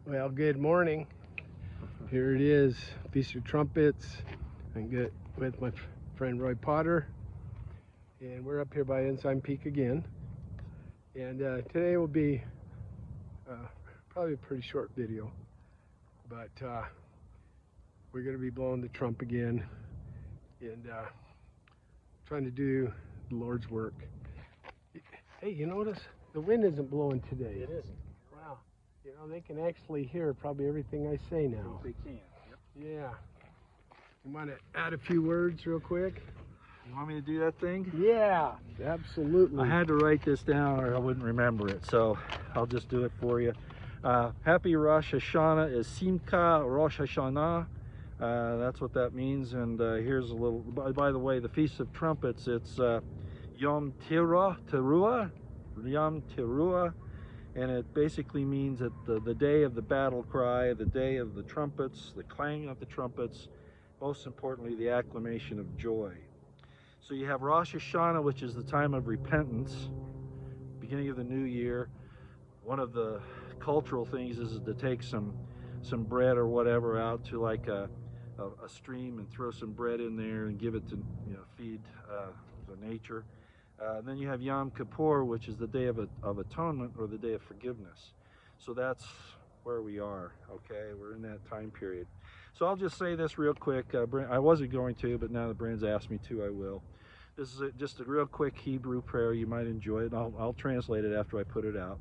Well, good morning. Here it is, Feast of Trumpets. I'm good with my friend Roy Potter, and we're up here by Ensign Peak again. And today will be probably a pretty short video, but we're going to be blowing the trump again and trying to do the Lord's work. Hey, you notice the wind isn't blowing today? It isn't. Wow. You know, they can actually hear probably everything I say now. They can. Yep. Yeah. You want to add a few words real quick? You want me to do that thing? Yeah, absolutely. I had to write this down or I wouldn't remember it, so I'll just do it for you. Happy Rosh Hashanah is Simcha Rosh Hashanah. That's what that means. And here's a little, by the way, the Feast of Trumpets, it's Yom Teruah, and it basically means that the day of the battle cry, the day of the trumpets, the clang of the trumpets, most importantly, the acclamation of joy. So you have Rosh Hashanah, which is the time of repentance, beginning of the new year. One of the cultural things is to take some bread or whatever out to like a stream and throw some bread in there and give it to, feed the nature. Then you have Yom Kippur, which is the day of atonement or the day of forgiveness. So that's where we are, okay? We're in that time period. So I'll just say this real quick. I wasn't going to, but now that Brand's asked me to, I will. This is just a real quick Hebrew prayer. You might enjoy it. I'll translate it after I put it out.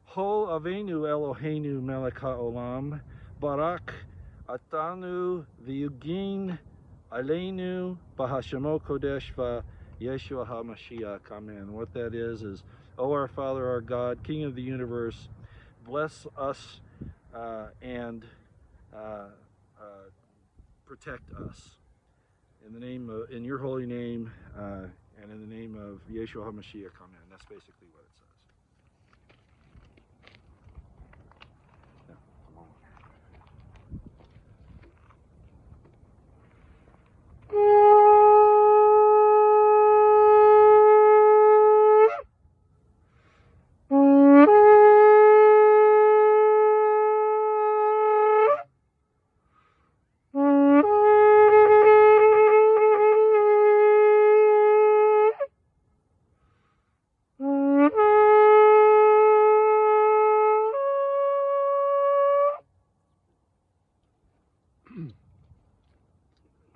Ho Avenu Eloheinu melech haolam, barak atanu v'yugin aleinu b'hashemo kodesh v'yeshua HaMashiach. Amen. What that is, O our Father, our God, King of the universe, bless us and protect us. In your holy name, and in the name of Yeshua HaMashiach, amen. That's basically what it says. Yeah, come on.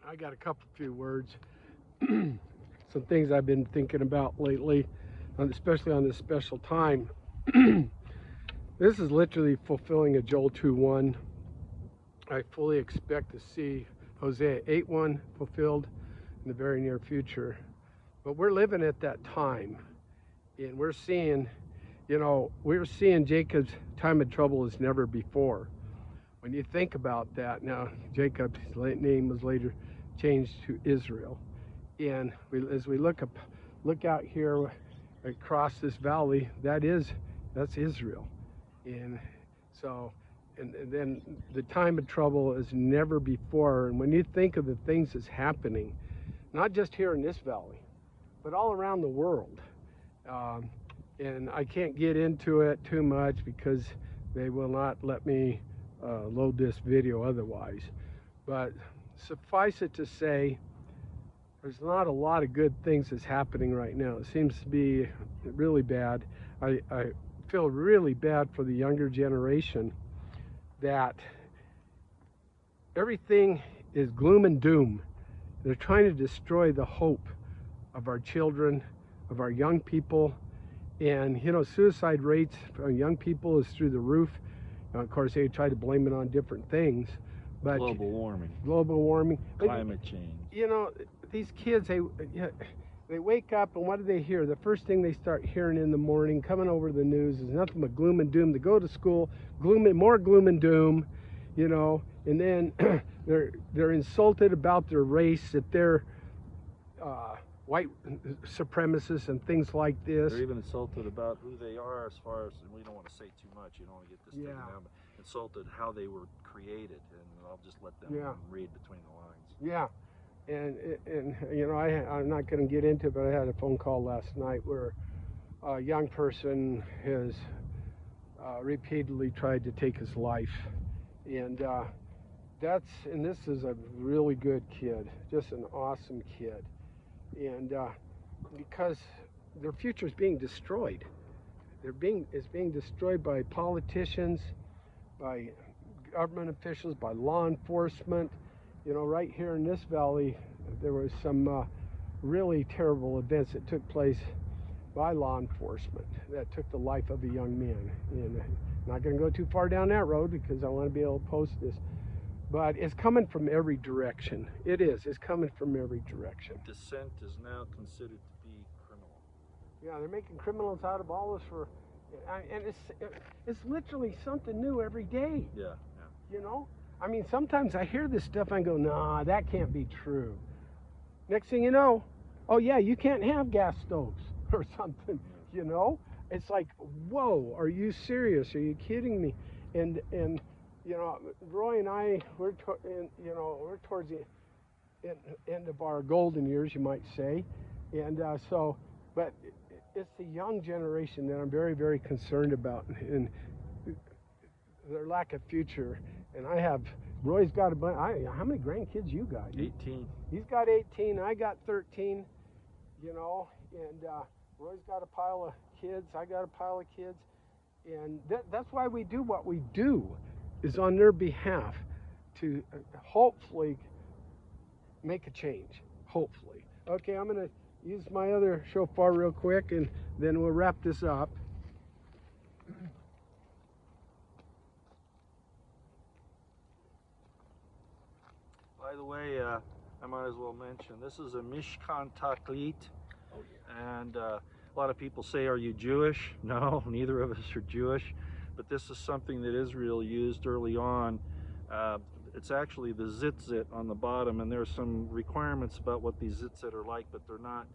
I got a few words. Some things I've been thinking about lately, especially on this special time. This is literally fulfilling a Joel 2:1. I fully expect to see Hosea 8:1 fulfilled in the very near future. But we're living at that time, and we're seeing Jacob's time of trouble as never before. When you think about that, now Jacob's name was later changed to Israel, and as we look out here across this valley, that's Israel. And so and then the time of trouble is never before. And when you think of the things that's happening, not just here in this valley, but all around the world, and I can't get into it too much because they will not let me load this video otherwise, but suffice it to say, there's not a lot of good things that's happening right now. It seems to be really bad. I feel really bad for the younger generation that everything is gloom and doom. They're trying to destroy the hope of our children, of our young people. And suicide rates for young people is through the roof. Now, of course, they try to blame it on different things, but Global warming, climate change. These kids, they wake up, and what do they hear? The first thing they start hearing in the morning, coming over the news, is nothing but gloom and doom. They go to school, more gloom and doom, and then they're insulted about their race, that they're white supremacists and things like this. They're even insulted about who they are, as far as, and we don't want to say too much, you don't want to get this taken down, but insulted how they were created, and I'll just let them read between the lines. Yeah, and I'm not going to get into it, but I had a phone call last night where a young person has repeatedly tried to take his life. And this is a really good kid, just an awesome kid. And because their future is being destroyed. It's being destroyed by politicians, by government officials, by law enforcement. You know, right here in this valley, there was some really terrible events that took place by law enforcement that took the life of a young man. And I'm not going to go too far down that road because I want to be able to post this. But it's coming from every direction. It is. It's coming from every direction. Dissent is now considered to be criminal. Yeah, they're making criminals out of all this and it's literally something new every day. Yeah. You know? I mean, sometimes I hear this stuff and I go, nah, that can't be true. Next thing you know, oh yeah, you can't have gas stoves or something, you know? It's like, whoa, are you serious? Are you kidding me? And you know, Roy and I, we're towards the end of our golden years, you might say. And but it's the young generation that I'm very, very concerned about and their lack of future. And Roy's got a bunch. How many grandkids you got? 18. He's got 18. I got 13. You know, and Roy's got a pile of kids. I got a pile of kids, and that's why we do what we do, is on their behalf to hopefully make a change. Hopefully. Okay, I'm gonna use my other shofar real quick, and then we'll wrap this up. By the way, I might as well mention, this is a Mishkan Taklit. Oh, yeah. And a lot of people say, are you Jewish? No, neither of us are Jewish. But this is something that Israel used early on. It's actually the zitzit on the bottom, and there are some requirements about what these zitzit are like, but they're not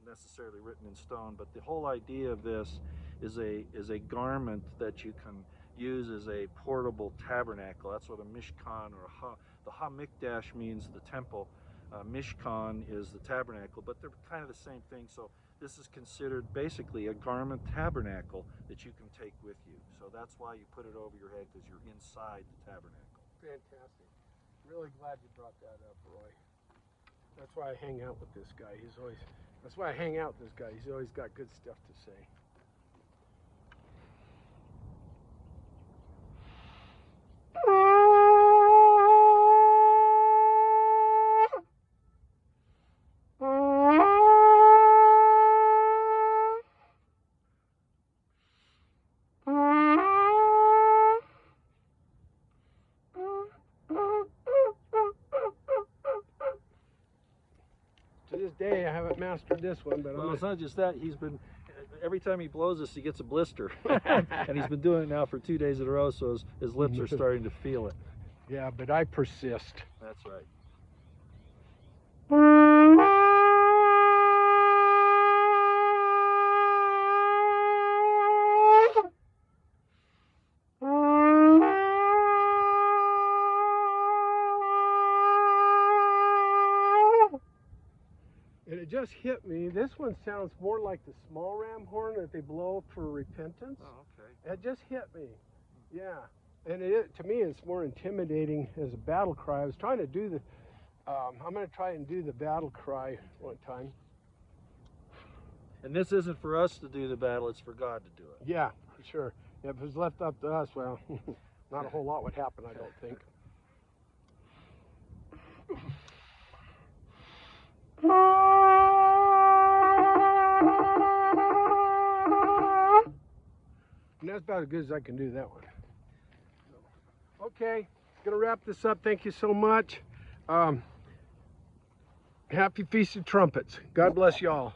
necessarily written in stone. But the whole idea of this is a garment that you can use as a portable tabernacle. That's what a mishkan or the ha-mikdash means the temple. Mishkan is the tabernacle, but they're kind of the same thing. So this is considered basically a garment tabernacle that you can take with you. So that's why you put it over your head, because you're inside the tabernacle. Fantastic. Really glad you brought that up, Roy. That's why I hang out with this guy. That's why I hang out with this guy. He's always got good stuff to say. To this day, I haven't mastered this one, but well, it's not just that. Every time he blows us, he gets a blister. And he's been doing it now for 2 days in a row, so his lips are starting to feel it. Yeah, but I persist. That's right. And it just hit me. This one sounds more like the small ram horn that they blow for repentance. Oh, okay. It just hit me. Yeah. And to me, it's more intimidating as a battle cry. I was trying to do the, I'm going to try and do the battle cry one time. And this isn't for us to do the battle, it's for God to do it. Yeah, for sure. If it was left up to us, well, not a whole lot would happen, I don't think. And that's about as good as I can do that one. Okay, gonna wrap this up. Thank you so much. Happy Feast of Trumpets. God bless y'all.